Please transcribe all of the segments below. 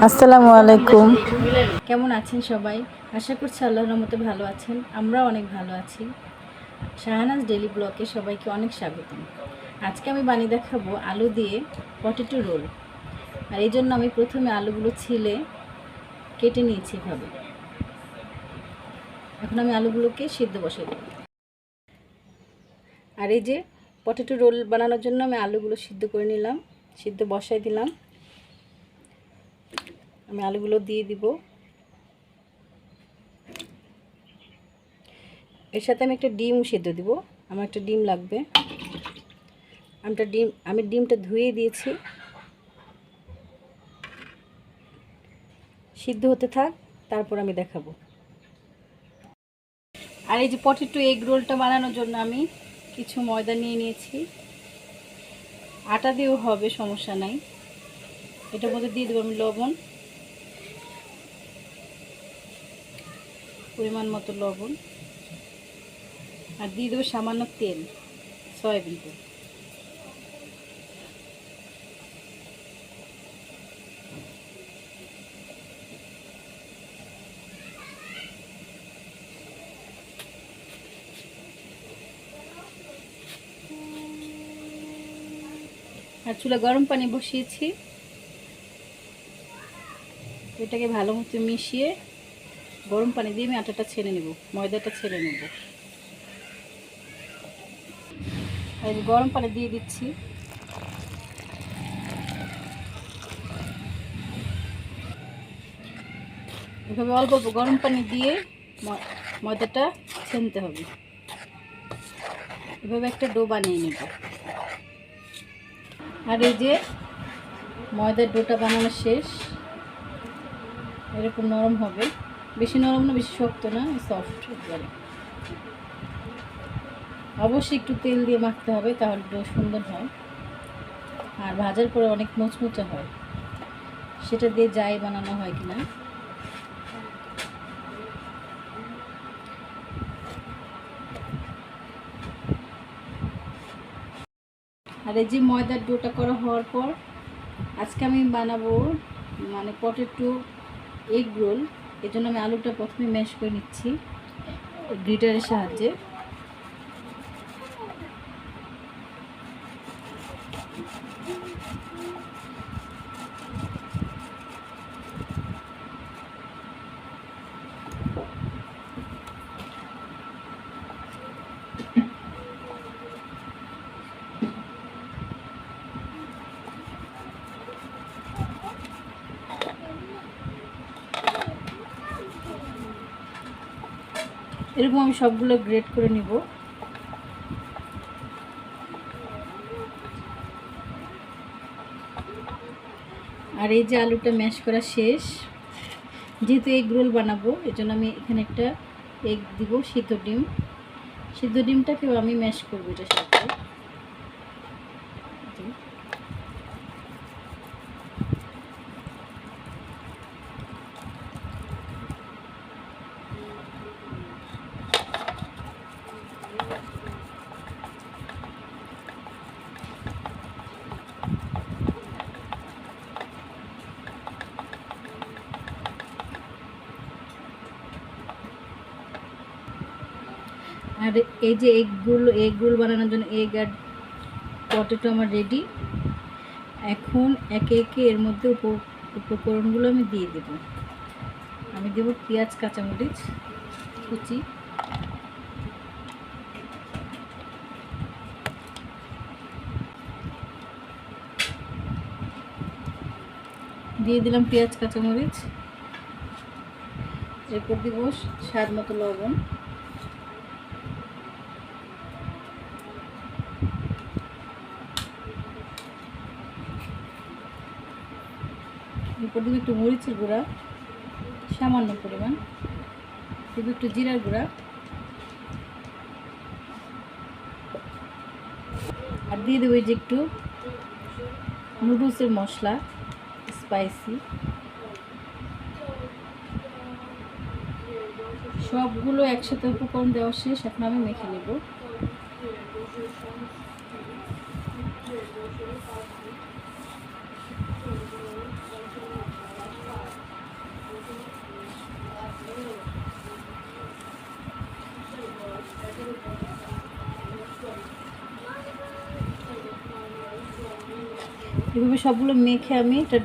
আসসালামু আলাইকুম। কেমন আছেন সবাই? আশা করছি আল্লাহর রহমতে ভালো আছেন। আমরাও অনেক ভালো আছি। শাহানাজ ডেইলি ব্লগে সবাইকে অনেক স্বাগতম। আজকে আমি বানিয়ে দেখাবো আলু দিয়ে পটেটো রোল। আর এই জন্য আমি প্রথমে আলুগুলো ছিলে কেটে নিয়েছি এভাবে। এখন আমি আলুগুলোকে সিদ্ধ বসাই দেব। আর এই যে পটেটো রোল বানানোর জন্য আমি আলুগুলো সিদ্ধ করে নিলাম, সিদ্ধ বসাই দিলাম। আমি আলুগুলো দিয়ে দিব। এর সাথে আমি একটা ডিম সিদ্ধ দিব। আমার একটা ডিম লাগবে। আমি ডিমটা ধুয়ে দিয়েছি। সিদ্ধ হতে থাক, তারপর আমি দেখাবো। আর এই যে পটেটো এগ রোলটা বানানোর জন্য আমি কিছু ময়দা নিয়ে নিয়েছি। আটা দিয়েও হবে, সমস্যা নাই। এটার মধ্যে দিয়ে দেবো আমি লবণ, পরিমাণ মতো লবণ, আর দিয়ে দেবো সামান্য তেল, সয়াবিন তেল। আর চুলা গরম পানি বসিয়েছি। এটাকে ভালো মতো মিশিয়ে গরম পানি দিয়ে আমি আটাটা ছেড়ে নেব, ময়দাটা ছেড়ে নেব। আর গরম পানি দিয়ে দিচ্ছি। এভাবে অল্প অল্প গরম পানি দিয়ে ময়দাটা ছেনতে হবে। এভাবে একটা ডো বানিয়ে নেব। আর এই যে ময়দার ডোটা বানানো শেষ। এরকম নরম হবে, বেশি নরম না বেশি শক্ত না, সফট একবারে। অবশ্যই একটু তেল দিয়ে মাখতে হবে, তাহলে ডো সুন্দর হয়। আর ভাজার পরে অনেক মুচমুচে হয়, সেটা দিয়ে যাই বানানো হয় কিনা। আর এই যে ময়দার ডোটা করা হওয়ার পর আজকে আমি বানাবো পটেটো এগ রোল। এর জন্য আমি আলুটা প্রথমে ম্যাশ করে নিচ্ছি গ্রেটারের সাহায্যে। এরকম আমি সবগুলো গ্রেট করে নিব। আর এই যে আলুটা ম্যাশ করা শেষ। যেহেতু এগ রোল বানাবো, এজন্য আমি এখানে একটা এগ দিব, সিদ্ধ ডিম। সিদ্ধ ডিমটাকেও আমি ম্যাশ করবো এটার সাথে। আর এই যে এগ রোল বানানোর জন্য এগ আর পটেটো আমার রেডি। এখন একে একে এর মধ্যে উপকরণগুলো আমি দিয়ে দেব। আমি দেব পেঁয়াজ, কাঁচামরিচ কুচি, দিয়ে দিলাম পেঁয়াজ কাঁচামরিচ। এরপর দিব স্বাদ মতো লবণ, এরপর দিব একটু মরিচের গুঁড়া সামান্য পরিমাণ, দিব একটু জিরার গুঁড়া, আর দিয়ে দেবো এই যে একটু নুডলসের মশলা, স্পাইসি। সবগুলো একসাথে উপকরণ দেওয়া শেষ। এখন আমি মেখে নেব। এভাবে সবগুলো মেখে আমি এটা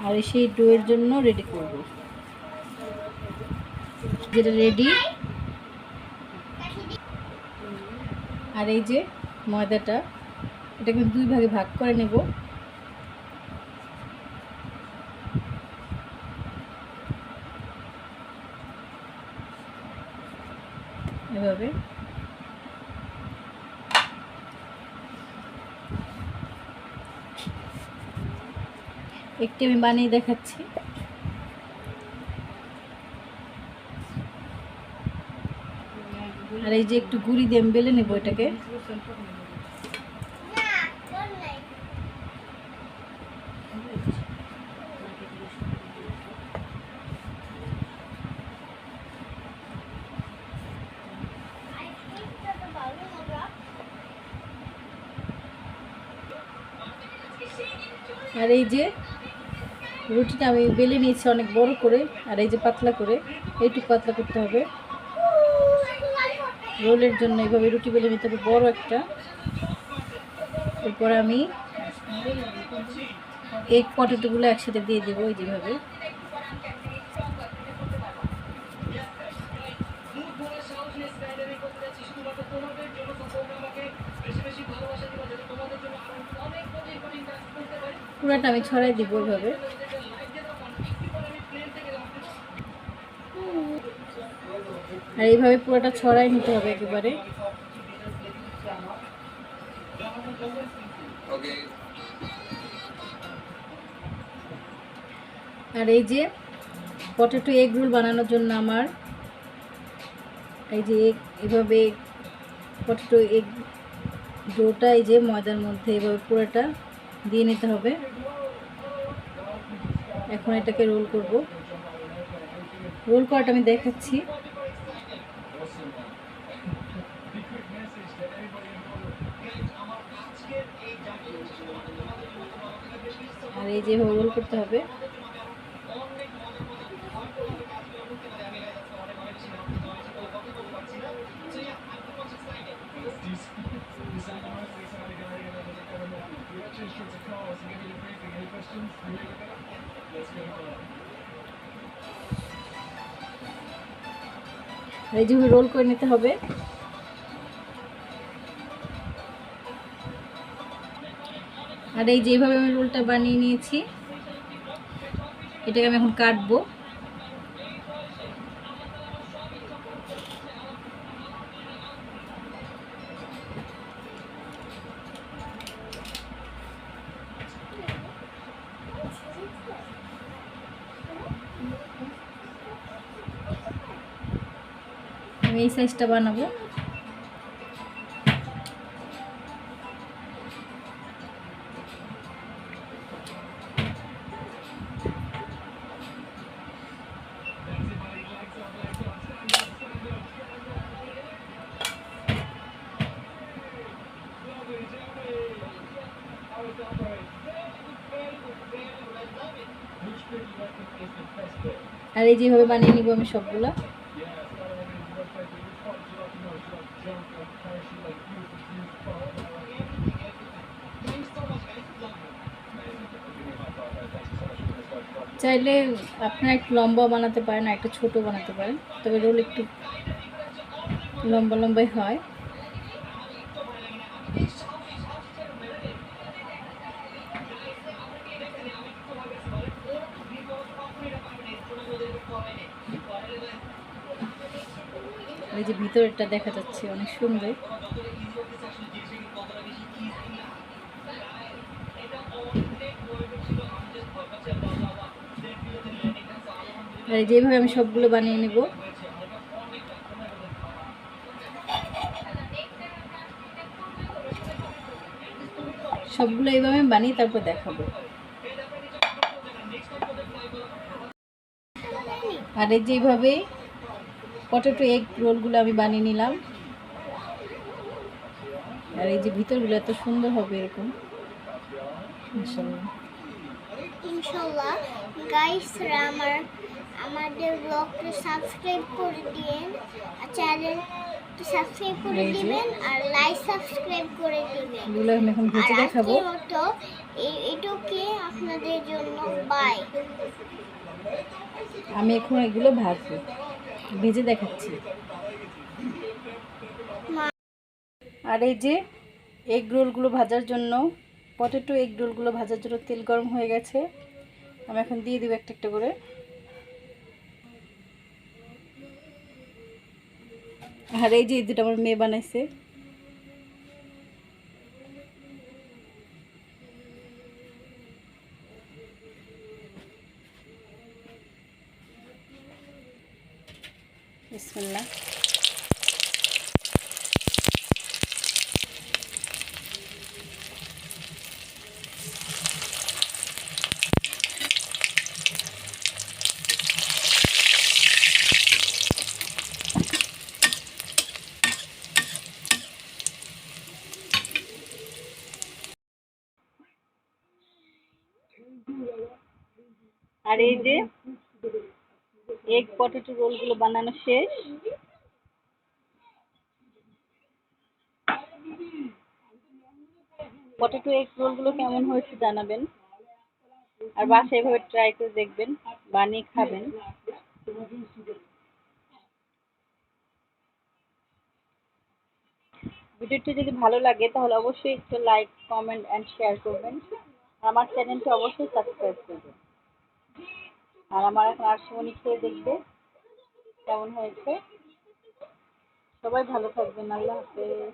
আর সেই ডোয়ের জন্য রেডি করব। যেটা রেডি। আর এই যে ময়দাটা, এটাকে 2 ভাগে ভাগ করে নেব। এভাবে একটি আমি বানিয়ে দেখাচ্ছি। আর এই যে একটু গুঁড়ি দিয়ে বেলে নেব এটাকে। আর এই যে রুটিটা আমি বেলে নিয়েছি অনেক বড় করে, আর এই যে পাতলা করে, এইটুকু পাতলা করতে হবে। রোলের জন্য এইভাবে রুটি বেলে নিতে হবে বড় একটা। এরপর আমি এগ পটেটোগুলো একসাথে দিয়ে দেবো এই যেভাবে। পুরাটা আমি ছড়াই দিব এইভাবে। আর এইভাবে পুরোটা ছড়াই নিতে হবে একেবারে। আর এই যে পটেটো এগ রোল বানানোর জন্য আমার এই যে এভাবে পটেটো এগ ডোটা এই যে ময়দার মধ্যে এভাবে পুরোটা দিয়ে নিতে হবে। এখন এটাকে রোল করব। রোল করাটা আমি দেখাচ্ছি। আর এই যে রোল করতে হবে। এই যে রোল করে নিতে হবে। আর এই যেভাবে আমি রোলটা বানিয়ে নিয়েছি, এটাকে আমি এখন কাটবো। আমি এই সাইজটা বানাবো। আর এই যেভাবে বানিয়ে নিব আমি সবগুলো। চাইলে আপনারা একটু লম্বা বানাতে পারেন, আর একটু ছোট বানাতে পারেন, তবে রোল একটু লম্বা লম্বাই হয়। এই যে ভিতরটা দেখা যাচ্ছে অনেক সুন্দর। আর যেভাবে আমি সবগুলো বানিয়ে নেব। সবগুলো এইভাবে বানিয়ে তারপর দেখাবো। আর এই যেভাবে পটেটো এগ রোলগুলো আমি বানিয়ে নিলাম। আর এই যে ভিতরগুলো এত সুন্দর হবে এরকম, ইনশাআল্লাহ। গাইসরা আমাদের ব্লগটা সাবস্ক্রাইব করে দিবেন, চ্যানেল সাবস্ক্রাইব করে দিবেন, আর লাইক সাবস্ক্রাইব করে দিবেন। এগুলো আমি এখন ভেজে দেখাবো। এটুকে আপনাদের জন্য বাই। আমি এখন এগুলো ভাজবো, ভেজে দেখাচ্ছি। আর এই যে এগ রোলগুলো ভাজার জন্য, পটেটো এগ রোলগুলো ভাজার জন্য তেল গরম হয়ে গেছে। আমি এখন দিয়ে দিব একটা একটা করে। আর এই যে এই দুটো আমার মেয়ে বানাইছে। বিসমিল্লাহ। আর এই যে এগ পটেটো রোলগুলো বানানো শেষ। পটেটো এগ রোলগুলো কেমন হয়েছে জানাবেন, আর বাসায় এভাবে ট্রাই করে দেখবেন, বানিয়ে খাবেন। ভিডিওটি যদি ভালো লাগে তাহলে অবশ্যই একটু লাইক, কমেন্ট অ্যান্ড শেয়ার করবেন। আমার চ্যানেলটি অবশ্যই সাবস্ক্রাইব করবেন। আর আমার এখন আরশিমনি খেয়ে দেখবে কেমন হয়েছে। সবাই ভালো থাকবেন। আল্লাহ হাফেজ।